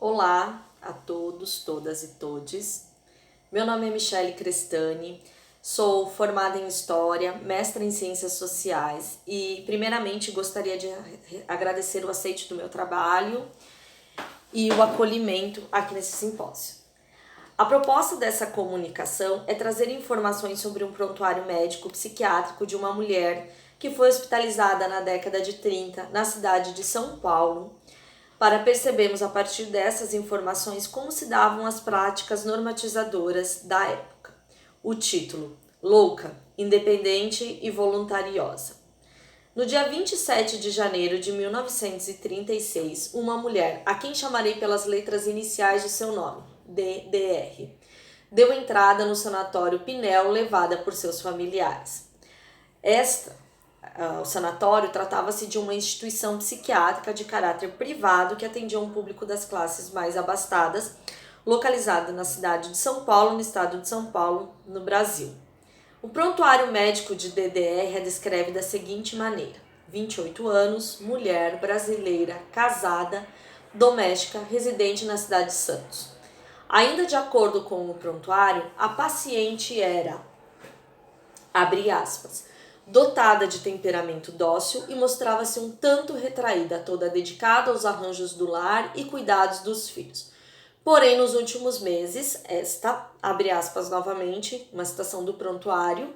Olá a todos, todas e todes. Meu nome é Michele Crestani, sou formada em História, mestra em Ciências Sociais e, primeiramente, gostaria de agradecer o aceite do meu trabalho e o acolhimento aqui nesse simpósio. A proposta dessa comunicação é trazer informações sobre um prontuário médico psiquiátrico de uma mulher que foi hospitalizada na década de 30 na cidade de São Paulo, para percebermos a partir dessas informações como se davam as práticas normatizadoras da época. O título: Louca, Independente e Voluntariosa. No dia 27 de janeiro de 1936, uma mulher, a quem chamarei pelas letras iniciais de seu nome, DDR, deu entrada no sanatório Pinel, levada por seus familiares. O sanatório tratava-se de uma instituição psiquiátrica de caráter privado que atendia um público das classes mais abastadas, localizado na cidade de São Paulo, no estado de São Paulo, no Brasil. O prontuário médico de DDR a descreve da seguinte maneira: 28 anos, mulher, brasileira, casada, doméstica, residente na cidade de Santos. Ainda de acordo com o prontuário, a paciente era, abre aspas, dotada de temperamento dócil e mostrava-se um tanto retraída, toda dedicada aos arranjos do lar e cuidados dos filhos. Porém, nos últimos meses, abre aspas novamente, uma citação do prontuário,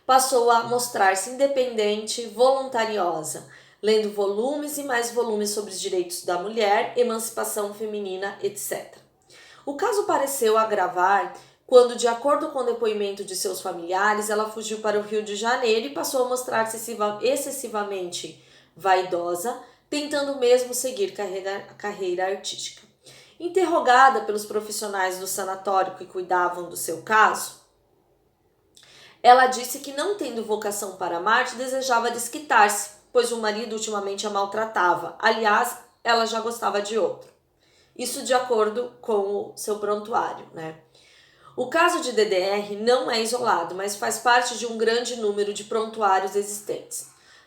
passou a mostrar-se independente, voluntariosa, lendo volumes e mais volumes sobre os direitos da mulher, emancipação feminina, etc. O caso pareceu agravar quando, de acordo com o depoimento de seus familiares, ela fugiu para o Rio de Janeiro e passou a mostrar-se excessivamente vaidosa, tentando mesmo seguir carreira artística. Interrogada pelos profissionais do sanatório que cuidavam do seu caso, ela disse que, não tendo vocação para amar, desejava desquitar-se, pois o marido ultimamente a maltratava. Aliás, ela já gostava de outro. Isso de acordo com o seu prontuário, né? O caso de DDR não é isolado, mas faz parte de um grande número de prontuários existentes.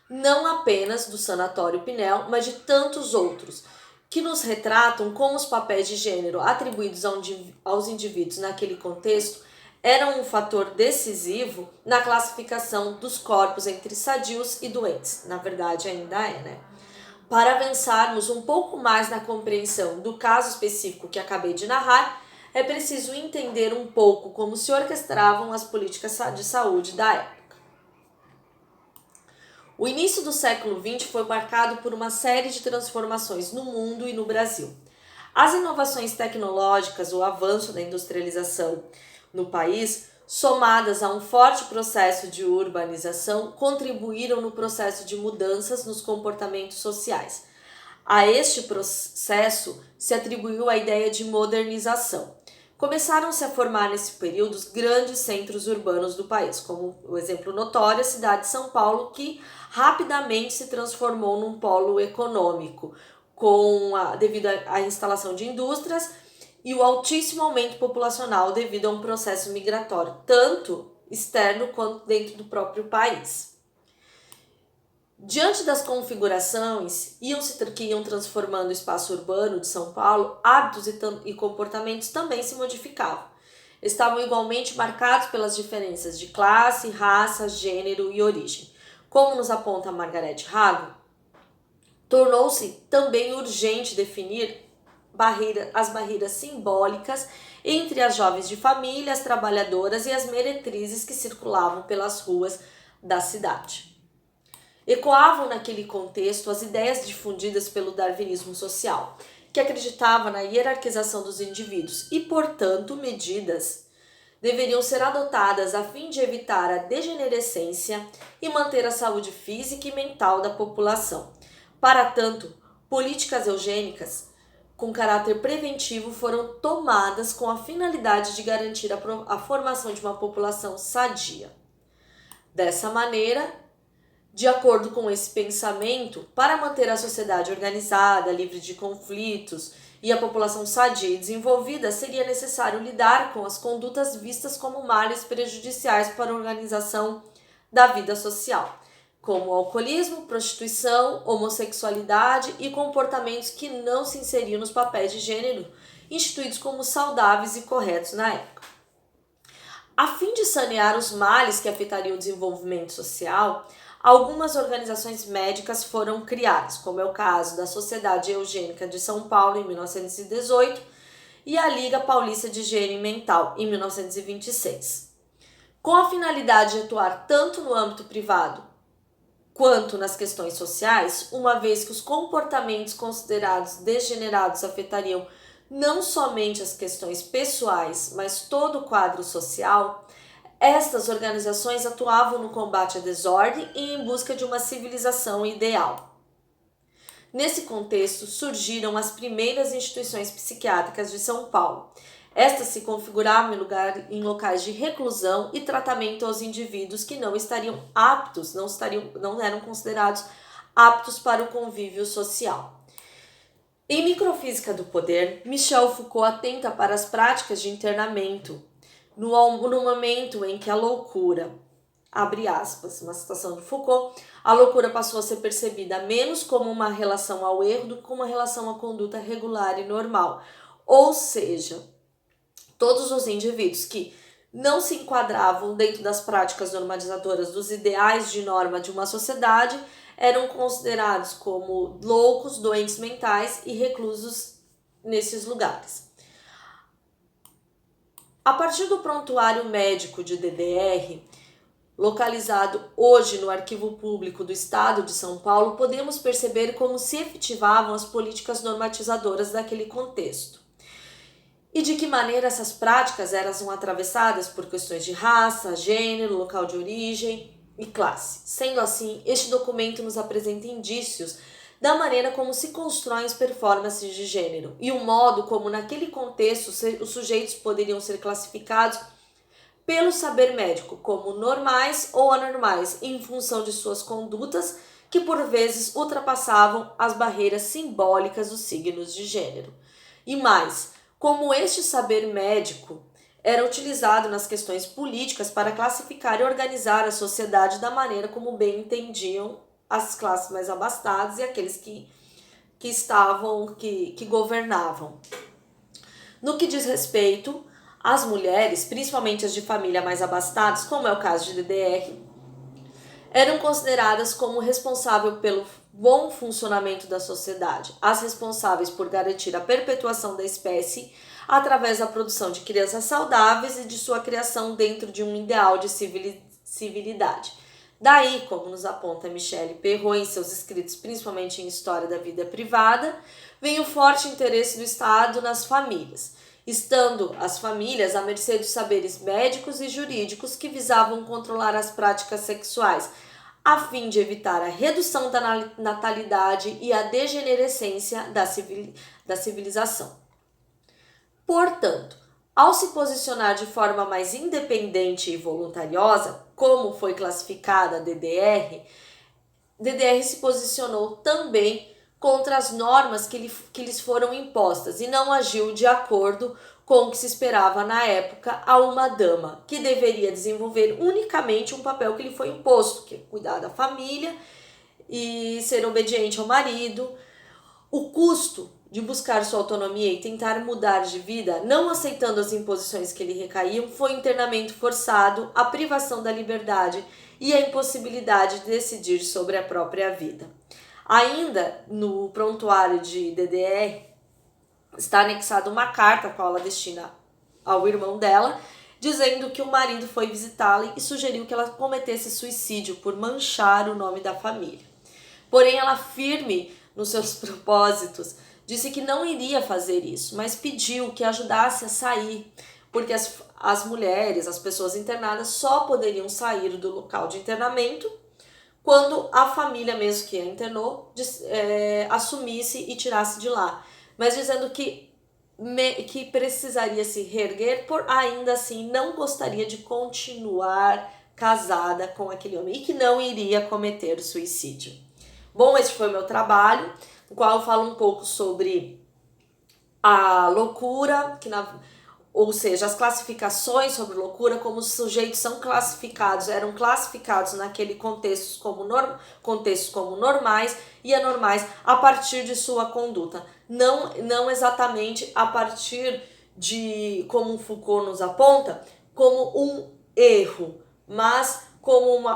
Não apenas do Sanatório Pinel, mas de tantos outros, que nos retratam como os papéis de gênero atribuídos aos indivíduos naquele contexto eram um fator decisivo na classificação dos corpos entre sadios e doentes. Na verdade, ainda é, né? Para avançarmos um pouco mais na compreensão do caso específico que acabei de narrar, é preciso entender um pouco como se orquestravam as políticas de saúde da época. O início do século XX foi marcado por uma série de transformações no mundo e no Brasil. As inovações tecnológicas, o avanço da industrialização no país, somadas a um forte processo de urbanização, contribuíram no processo de mudanças nos comportamentos sociais. A este processo se atribuiu a ideia de modernização. Começaram-se a formar nesse período os grandes centros urbanos do país, como o exemplo notório, a cidade de São Paulo, que rapidamente se transformou num polo econômico, devido à instalação de indústrias e o altíssimo aumento populacional devido a um processo migratório, tanto externo quanto dentro do próprio país. Diante das configurações que iam transformando o espaço urbano de São Paulo, hábitos e comportamentos também se modificavam. Estavam igualmente marcados pelas diferenças de classe, raça, gênero e origem. Como nos aponta Margaret Hago, tornou-se também urgente definir as barreiras simbólicas entre as jovens de família, as trabalhadoras e as meretrizes que circulavam pelas ruas da cidade. Ecoavam naquele contexto as ideias difundidas pelo darwinismo social, que acreditava na hierarquização dos indivíduos e, portanto, medidas deveriam ser adotadas a fim de evitar a degenerescência e manter a saúde física e mental da população. Para tanto, políticas eugênicas com caráter preventivo foram tomadas com a finalidade de garantir a formação de uma população sadia. Dessa maneira, de acordo com esse pensamento, para manter a sociedade organizada, livre de conflitos e a população sadia e desenvolvida, seria necessário lidar com as condutas vistas como males prejudiciais para a organização da vida social, como alcoolismo, prostituição, homossexualidade e comportamentos que não se inseriam nos papéis de gênero instituídos como saudáveis e corretos na época. A fim de sanear os males que afetariam o desenvolvimento social, algumas organizações médicas foram criadas, como é o caso da Sociedade Eugênica de São Paulo, em 1918, e a Liga Paulista de Higiene Mental, em 1926. Com a finalidade de atuar tanto no âmbito privado quanto nas questões sociais, uma vez que os comportamentos considerados degenerados afetariam não somente as questões pessoais, mas todo o quadro social, estas organizações atuavam no combate à desordem e em busca de uma civilização ideal. Nesse contexto, surgiram as primeiras instituições psiquiátricas de São Paulo. Estas se configuravam em locais de reclusão e tratamento aos indivíduos que não estariam aptos, não eram considerados aptos para o convívio social. Em Microfísica do Poder, Michel Foucault atenta para as práticas de internamento no momento em que a loucura, abre aspas, uma citação de Foucault, a loucura passou a ser percebida menos como uma relação ao erro do que como uma relação à conduta regular e normal. Ou seja, todos os indivíduos que não se enquadravam dentro das práticas normalizadoras dos ideais de norma de uma sociedade eram considerados como loucos, doentes mentais e reclusos nesses lugares. A partir do prontuário médico de DDR, localizado hoje no Arquivo Público do Estado de São Paulo, podemos perceber como se efetivavam as políticas normatizadoras daquele contexto. E de que maneira essas práticas eram atravessadas por questões de raça, gênero, local de origem e classe. Sendo assim, este documento nos apresenta indícios da maneira como se constroem as performances de gênero e o modo como, naquele contexto, os sujeitos poderiam ser classificados pelo saber médico como normais ou anormais em função de suas condutas que, por vezes, ultrapassavam as barreiras simbólicas dos signos de gênero. E mais, como este saber médico era utilizado nas questões políticas para classificar e organizar a sociedade da maneira como bem entendiam as classes mais abastadas e aqueles que governavam. No que diz respeito às mulheres, principalmente as de família mais abastadas, como é o caso de DDR, eram consideradas como responsáveis pelo bom funcionamento da sociedade, as responsáveis por garantir a perpetuação da espécie através da produção de crianças saudáveis e de sua criação dentro de um ideal de civilidade. Daí, como nos aponta Michel Perrault em seus escritos, principalmente em História da Vida Privada, vem o forte interesse do Estado nas famílias, estando as famílias à mercê dos saberes médicos e jurídicos que visavam controlar as práticas sexuais, a fim de evitar a redução da natalidade e a degenerescência da civilização. Portanto, ao se posicionar de forma mais independente e voluntariosa, como foi classificada a DDR se posicionou também contra as normas que lhes foram impostas e não agiu de acordo com o que se esperava na época a uma dama, que deveria desenvolver unicamente um papel que lhe foi imposto, que é cuidar da família e ser obediente ao marido. O custo de buscar sua autonomia e tentar mudar de vida, não aceitando as imposições que lhe recaíam, foi o internamento forçado, a privação da liberdade e a impossibilidade de decidir sobre a própria vida. Ainda no prontuário de DDR, está anexada uma carta a qual ela destina ao irmão dela, dizendo que o marido foi visitá-la e sugeriu que ela cometesse suicídio por manchar o nome da família. Porém, ela, firme nos seus propósitos, disse que não iria fazer isso, mas pediu que ajudasse a sair, porque as mulheres, as pessoas internadas, só poderiam sair do local de internamento quando a família mesmo que a internou assumisse e tirasse de lá, mas dizendo que precisaria se reerguer, por ainda assim não gostaria de continuar casada com aquele homem e que não iria cometer suicídio. Bom, esse foi o meu trabalho, no qual eu falo um pouco sobre a loucura, ou seja, as classificações sobre loucura, como os sujeitos eram classificados naquele contextos como normais e anormais a partir de sua conduta, não exatamente a partir de, como Foucault nos aponta, como um erro, mas como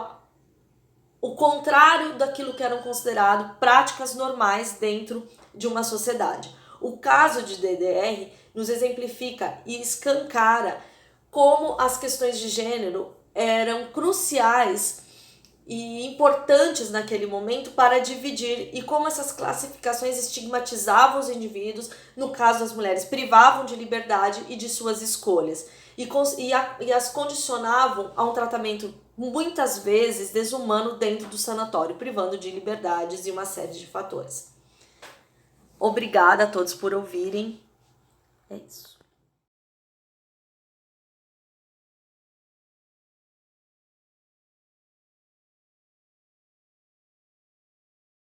o contrário daquilo que eram consideradas práticas normais dentro de uma sociedade. O caso de DDR nos exemplifica e escancara como as questões de gênero eram cruciais e importantes naquele momento para dividir, e como essas classificações estigmatizavam os indivíduos, no caso das mulheres, privavam de liberdade e de suas escolhas, e as condicionavam a um tratamento muitas vezes desumano dentro do sanatório, privando de liberdades e uma série de fatores. Obrigada a todos por ouvirem. É isso.